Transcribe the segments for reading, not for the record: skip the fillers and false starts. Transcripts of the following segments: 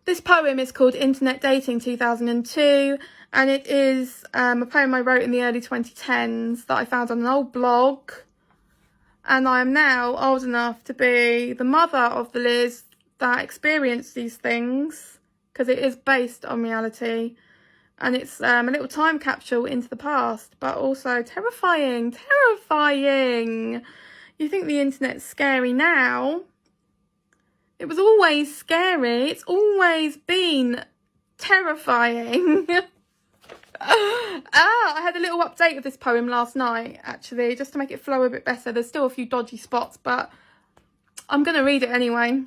This poem is called Internet Dating 2002, and it is a poem I wrote in the early 2010s that I found on an old blog. And I am now old enough to be the mother of the Liz that experienced these things, because it is based on reality. And it's a little time capsule into the past, but also terrifying. You think the internet's scary now? It was always scary. It's always been terrifying. I had a little update of this poem last night, actually, just to make it flow a bit better. There's still a few dodgy spots, but I'm going to read it anyway.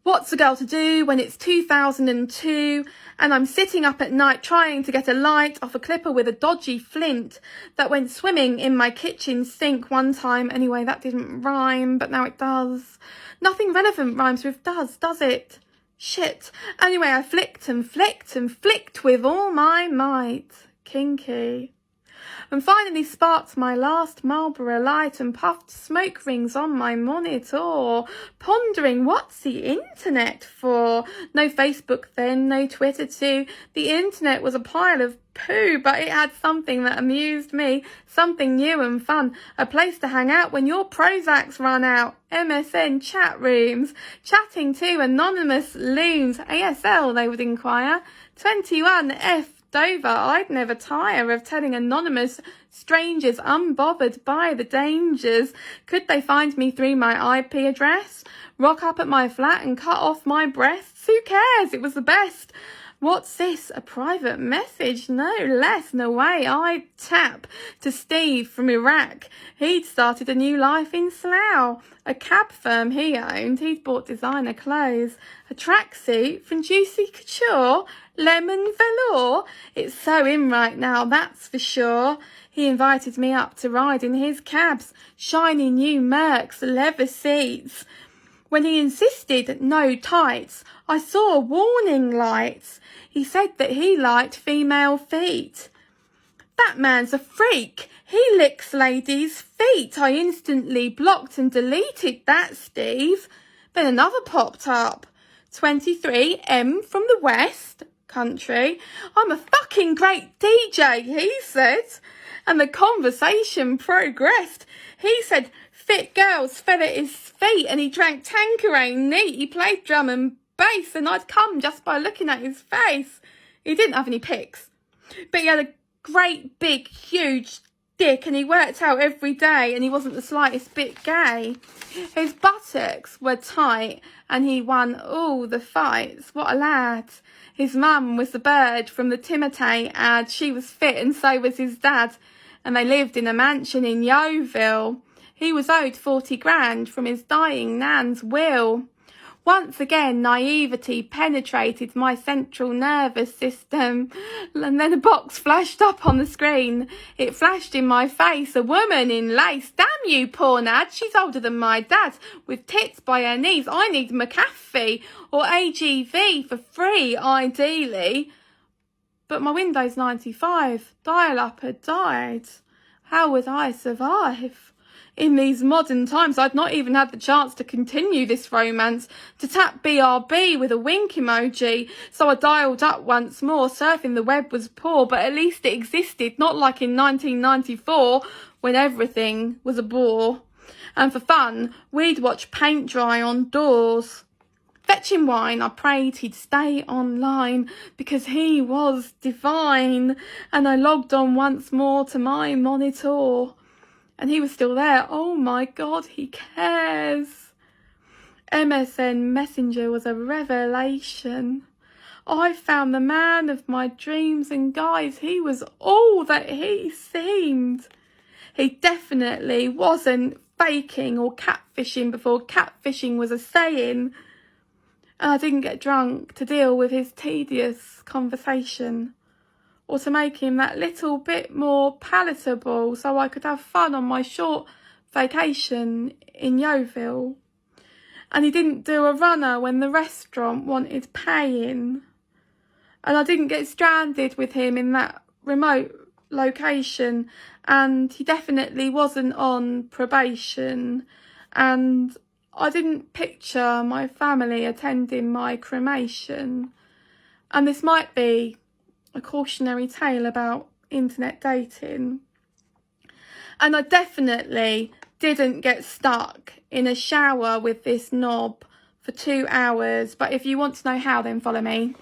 What's a girl to do when it's 2002 and I'm sitting up at night trying to get a light off a clipper with a dodgy flint that went swimming in my kitchen sink one time? Anyway, that didn't rhyme, but now it does. Nothing relevant rhymes with does it? Shit. Anyway, I flicked and flicked and flicked with all my might. Kinky. And finally sparked my last Marlboro light and puffed smoke rings on my monitor, pondering what's the internet for? No Facebook then, no Twitter too. The internet was a pile of poo, but it had something that amused me, something new and fun, a place to hang out when your Prozac's run out. MSN chat rooms, chatting to anonymous loons. ASL, they would inquire. 21F Dover, I'd never tire of telling anonymous strangers unbothered by the dangers. Could they find me through my IP address? Rock up at my flat and cut off my breasts? Who cares? It was the best. What's this? A private message? No less, no way. I'd tap to Steve from Iraq. He'd started a new life in Slough. A cab firm he owned. He'd bought designer clothes. A tracksuit from Juicy Couture. Lemon velour. It's so in right now, that's for sure. He invited me up to ride in his cabs. Shiny new Mercs, leather seats. When he insisted no tights, I saw warning lights. He said that he liked female feet. That man's a freak. He licks ladies' feet. I instantly blocked and deleted that, Steve. Then another popped up. 23M from the West Country. I'm a fucking great DJ, he said. And the conversation progressed. He said fit girls fell at his feet and he drank Tanqueray neat. He played drum and bass and I'd come just by looking at his face. He didn't have any pics, but he had a great big huge dick and he worked out every day and he wasn't the slightest bit gay. His buttocks were tight and he won all the fights. What a lad. His mum was the bird from the Timotei ad. She was fit and so was his dad. And they lived in a mansion in Yeovil. He was owed 40 grand from his dying nan's will. Once again, naivety penetrated my central nervous system. And then a box flashed up on the screen. It flashed in my face. A woman in lace. Damn you, porn ad. She's older than my dad. With tits by her knees. I need McAfee or AGV for free, ideally. But my Windows 95 dial-up had died. How would I survive? In these modern times, I'd not even had the chance to continue this romance, to tap BRB with a wink emoji. So I dialed up once more. Surfing the web was poor, but at least it existed, not like in 1994 when everything was a bore. And for fun, we'd watch paint dry on doors. Fetching wine, I prayed he'd stay online because he was divine. And I logged on once more to my monitor. And he was still there. Oh my God, he cares. MSN Messenger was a revelation. I found the man of my dreams and guys, he was all that he seemed. He definitely wasn't faking or catfishing before catfishing was a saying. And I didn't get drunk to deal with his tedious conversation, or to make him that little bit more palatable so I could have fun on my short vacation in Yeovil. And he didn't do a runner when the restaurant wanted paying. And I didn't get stranded with him in that remote location. And he definitely wasn't on probation. And I didn't picture my family attending my cremation. And this might be a cautionary tale about internet dating. And I definitely didn't get stuck in a shower with this knob for 2 hours. But if you want to know how, then follow me.